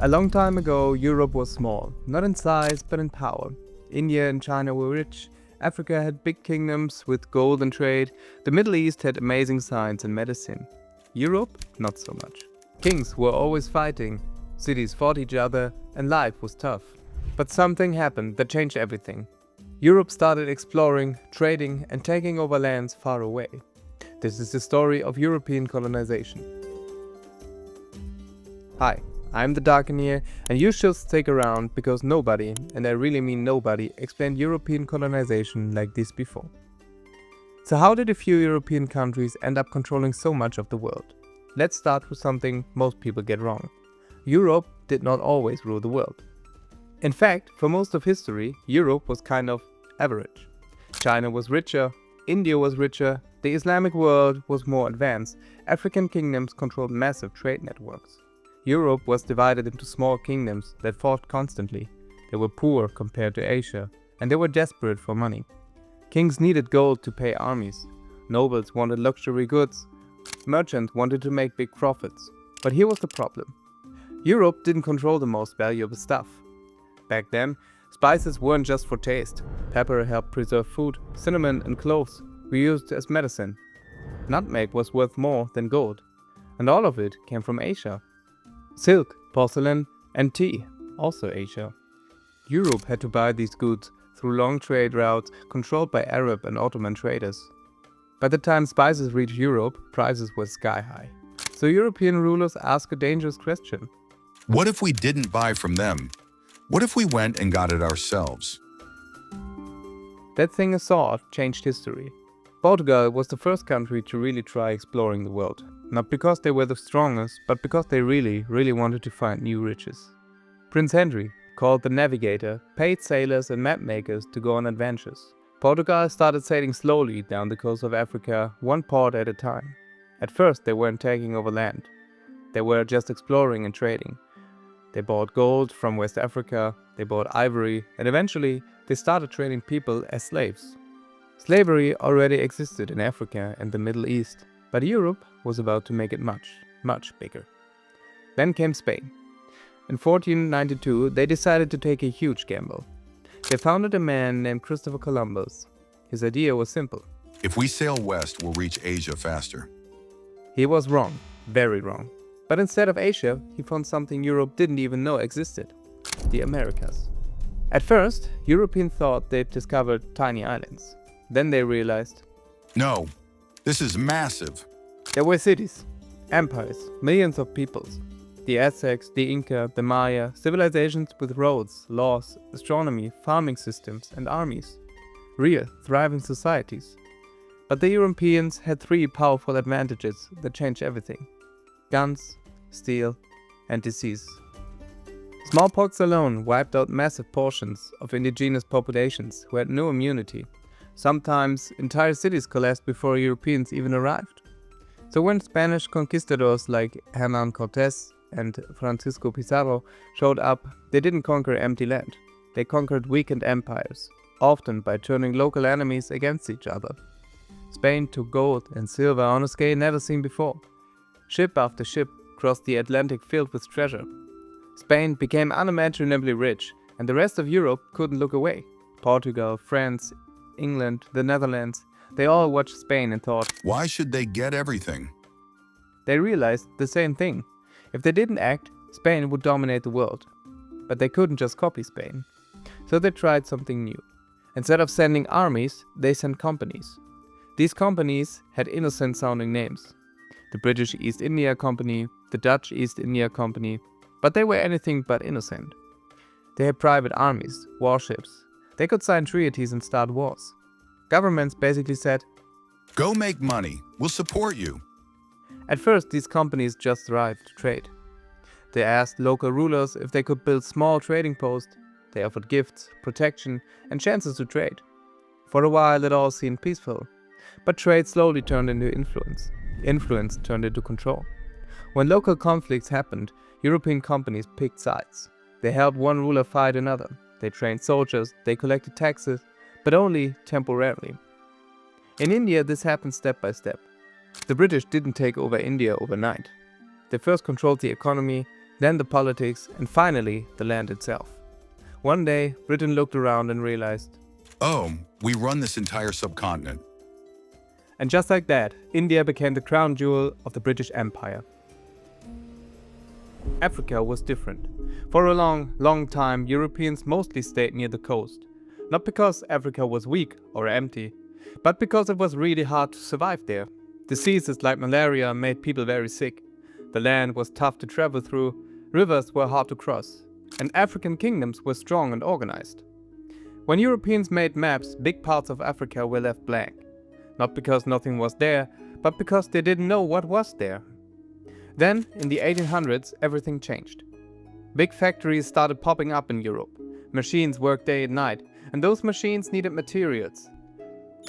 A long time ago, Europe was small, not in size but in power. India and China were rich, Africa had big kingdoms with gold and trade, the Middle East had amazing science and medicine. Europe, not so much. Kings were always fighting, cities fought each other, and life was tough. But something happened that changed everything. Europe started exploring, trading, and taking over lands far away. This is the story of European colonization. Hi, I'm the Darkeneer, and you should stick around because nobody, and I really mean nobody, explained European colonization like this before. So how did a few European countries end up controlling so much of the world? Let's start with something most people get wrong. Europe did not always rule the world. In fact, for most of history, Europe was kind of average. China was richer, India was richer, the Islamic world was more advanced, African kingdoms controlled massive trade networks. Europe was divided into small kingdoms that fought constantly. They were poor compared to Asia, and they were desperate for money. Kings needed gold to pay armies. Nobles wanted luxury goods. Merchants wanted to make big profits. But here was the problem. Europe didn't control the most valuable stuff. Back then, spices weren't just for taste. Pepper helped preserve food, cinnamon and cloves were used as medicine. Nutmeg was worth more than gold, and all of it came from Asia. Silk, porcelain, and tea, also Asia. Europe had to buy these goods through long trade routes controlled by Arab and Ottoman traders. By the time spices reached Europe, prices were sky high. So European rulers asked a dangerous question. What if we didn't buy from them? What if we went and got it ourselves? That thing is thought changed history. Portugal was the first country to really try exploring the world. Not because they were the strongest, but because they really wanted to find new riches. Prince Henry, called the Navigator, paid sailors and map makers to go on adventures. Portugal started sailing slowly down the coast of Africa, one port at a time. At first they weren't taking over land. They were just exploring and trading. They bought gold from West Africa, they bought ivory, and eventually they started trading people as slaves. Slavery already existed in Africa and the Middle East, but Europe was about to make it much bigger. Then came Spain. In 1492, they decided to take a huge gamble. They founded a man named Christopher Columbus. His idea was simple. If we sail west, we'll reach Asia faster. He was wrong, very wrong. But instead of Asia, he found something Europe didn't even know existed: the Americas. At first, Europeans thought they'd discovered tiny islands. Then they realized No, this is massive. there were cities, empires, millions of peoples. The Aztecs, the Inca, the Maya, civilizations with roads, laws, astronomy, farming systems, and armies. Real, thriving societies. But the Europeans had three powerful advantages that changed everything: guns, steel, and disease. Smallpox alone wiped out massive portions of indigenous populations who had no immunity. Sometimes entire cities collapsed before Europeans even arrived. So when Spanish conquistadors like Hernán Cortés and Francisco Pizarro showed up, they didn't conquer empty land. They conquered weakened empires, often by turning local enemies against each other. Spain took gold and silver on a scale never seen before. Ship after ship crossed the Atlantic filled with treasure. Spain became unimaginably rich, and the rest of Europe couldn't look away. Portugal, France, England, the Netherlands, they all watched Spain and thought, Why should they get everything? they realized the same thing. If they didn't act, Spain would dominate the world. But they couldn't just copy Spain. So they tried something new. Instead of sending armies, they sent companies. These companies had innocent sounding names. The British East India Company, the Dutch East India Company, but they were anything but innocent. They had private armies, warships. They could sign treaties and start wars. Governments basically said, Go make money. We'll support you. at first these companies just thrived to trade. They asked local rulers if they could build small trading posts. They offered gifts, protection, and chances to trade. For a while it all seemed peaceful. But trade slowly turned into influence. Influence turned into control. When local conflicts happened, European companies picked sides. They helped one ruler fight another. They trained soldiers, they collected taxes, but only temporarily. In India, this happened step by step. The British didn't take over India overnight. They first controlled the economy, then the politics, and finally the land itself. One day, Britain looked around and realized, Oh, we run this entire subcontinent. and just like that, India became the crown jewel of the British Empire. Africa was different. For a long time, Europeans mostly stayed near the coast. Not because Africa was weak or empty, but because it was really hard to survive there. Diseases like malaria made people very sick. The land was tough to travel through, rivers were hard to cross, and African kingdoms were strong and organized. When Europeans made maps, big parts of Africa were left blank. Not because nothing was there, but because they didn't know what was there. Then, in the 1800s, everything changed. Big factories started popping up in Europe. Machines worked day and night, and those machines needed materials.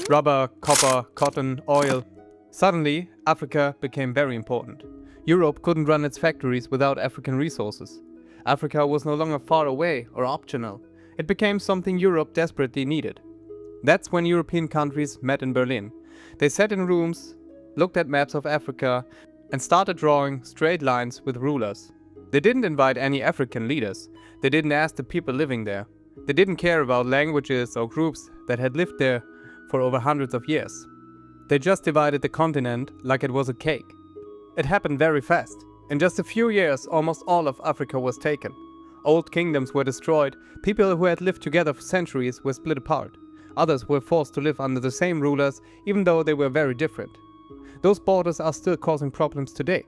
Rubber, copper, cotton, oil. Suddenly, Africa became very important. Europe couldn't run its factories without African resources. Africa was no longer far away or optional. It became something Europe desperately needed. That's when European countries met in Berlin. They sat in rooms, looked at maps of Africa, and started drawing straight lines with rulers. They didn't invite any African leaders. They didn't ask the people living there. They didn't care about languages or groups that had lived there for over hundreds of years. They just divided the continent like it was a cake. It happened very fast. In just a few years, almost all of Africa was taken. Old kingdoms were destroyed. People who had lived together for centuries were split apart. Others were forced to live under the same rulers, even though they were very different. Those borders are still causing problems today.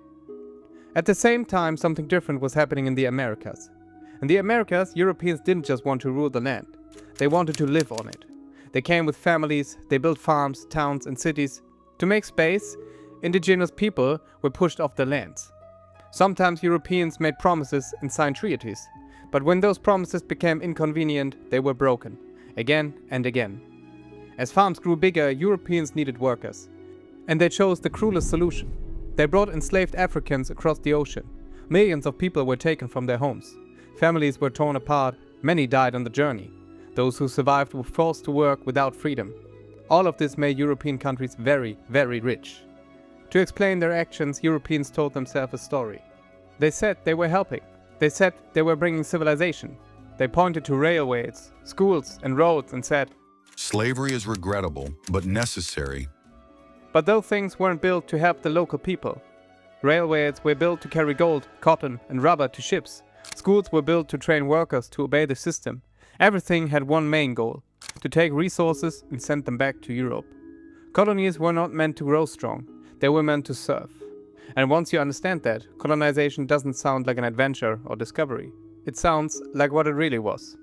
At the same time, something different was happening in the Americas. In the Americas, Europeans didn't just want to rule the land. They wanted to live on it. They came with families, they built farms, towns, and cities. To make space, indigenous people were pushed off their lands. Sometimes Europeans made promises and signed treaties, but when those promises became inconvenient, they were broken, again and again. As farms grew bigger, Europeans needed workers, and they chose the cruelest solution. They brought enslaved Africans across the ocean. Millions of people were taken from their homes. Families were torn apart, many died on the journey. Those who survived were forced to work without freedom. All of this made European countries very, very rich. To explain their actions, Europeans told themselves a story. They said they were helping. They said they were bringing civilization. They pointed to railways, schools, and roads and said, Slavery is regrettable, but necessary. but those things weren't built to help the local people. Railways were built to carry gold, cotton, and rubber to ships. Schools were built to train workers to obey the system. Everything had one main goal: to take resources and send them back to Europe. Colonies were not meant to grow strong. They were meant to serve. And once you understand that, colonization doesn't sound like an adventure or discovery. It sounds like what it really was.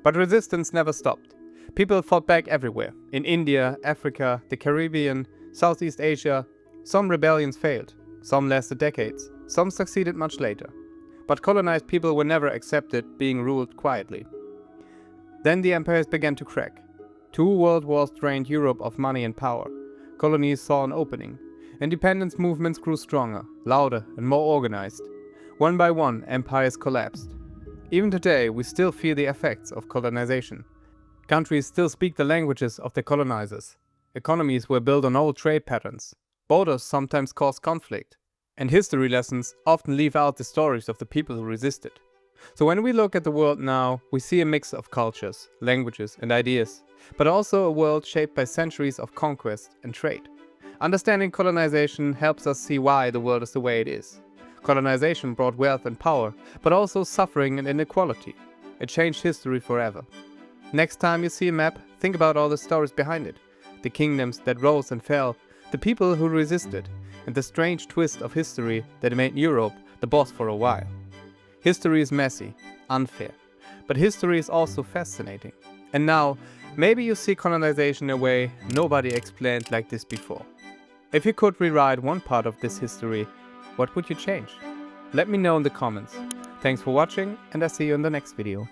But resistance never stopped. People fought back everywhere. In India, Africa, the Caribbean, Southeast Asia. Some rebellions failed. Some lasted decades. Some succeeded much later. But colonized people were never accepted being ruled quietly. Then the empires began to crack. 2 world wars drained Europe of money and power. Colonies saw an opening. Independence movements grew stronger, louder, and more organized. One by one, empires collapsed. Even today, we still feel the effects of colonization. Countries still speak the languages of their colonizers. Economies were built on old trade patterns. Borders sometimes cause conflict. And history lessons often leave out the stories of the people who resisted. So when we look at the world now, we see a mix of cultures, languages, and ideas, but also a world shaped by centuries of conquest and trade. Understanding colonization helps us see why the world is the way it is. Colonization brought wealth and power, but also suffering and inequality. It changed history forever. Next time you see a map, think about all the stories behind it. The kingdoms that rose and fell, the people who resisted, and the strange twist of history that made Europe the boss for a while. History is messy, unfair, but history is also fascinating. And now, maybe you see colonization in a way nobody explained like this before. If you could rewrite one part of this history, what would you change? Let me know in the comments. Thanks for watching, and I'll see you in the next video.